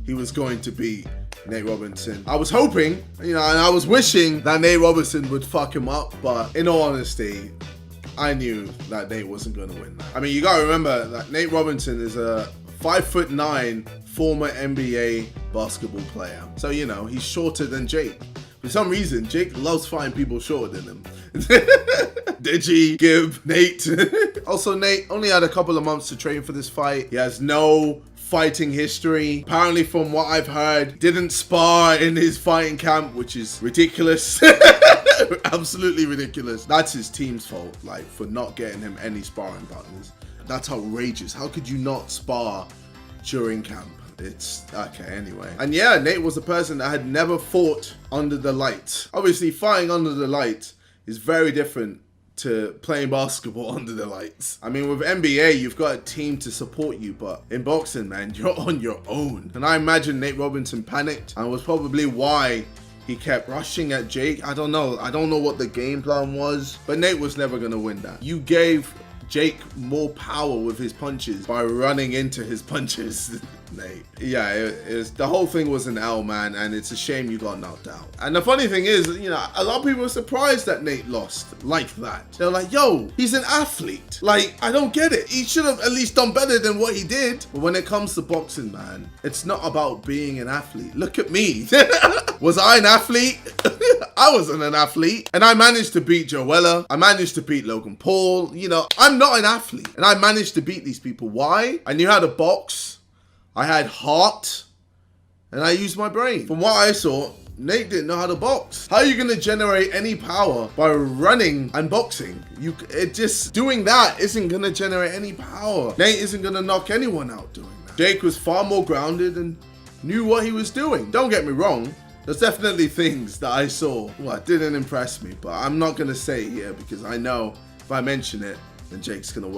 he was going to beat Nate Robinson. I was hoping, and I was wishing that Nate Robinson would fuck him up, but in all honesty, I knew that Nate wasn't going to win that. I mean, you got to remember that Nate Robinson is a 5'9" former NBA basketball player. So, he's shorter than Jake. For some reason, Jake loves fighting people shorter than him. Deji, Gibb, Nate. Also, Nate only had a couple of months to train for this fight. He has no fighting history. Apparently, from what I've heard, didn't spar in his fighting camp, which is ridiculous. Absolutely ridiculous. That's his team's fault, for not getting him any sparring partners. That's outrageous. How could you not spar during camp? It's okay anyway. And yeah, Nate was a person that had never fought under the lights. Obviously, fighting under the lights is very different to playing basketball under the lights. I mean, with NBA, you've got a team to support you, but in boxing, man, you're on your own. And I imagine Nate Robinson panicked, and was probably why he kept rushing at Jake. I don't know what the game plan was, but Nate was never gonna win that. You gave Jake more power with his punches by running into his punches. Nate. Yeah, it was, the whole thing was an L, man, and it's a shame you got knocked out. And the funny thing is, a lot of people were surprised that Nate lost like that. They're like, yo, he's an athlete. I don't get it. He should have at least done better than what he did. But when it comes to boxing, man, it's not about being an athlete. Look at me. Was I an athlete? I wasn't an athlete. And I managed to beat Joella. I managed to beat Logan Paul. I'm not an athlete. And I managed to beat these people. Why? I knew how to box. I had heart, and I used my brain. From what I saw, Nate didn't know how to box. How are you gonna generate any power by running and boxing? Doing that isn't gonna generate any power. Nate isn't gonna knock anyone out doing that. Jake was far more grounded and knew what he was doing. Don't get me wrong, there's definitely things that I saw that didn't impress me, but I'm not gonna say it here because I know if I mention it, then Jake's gonna work.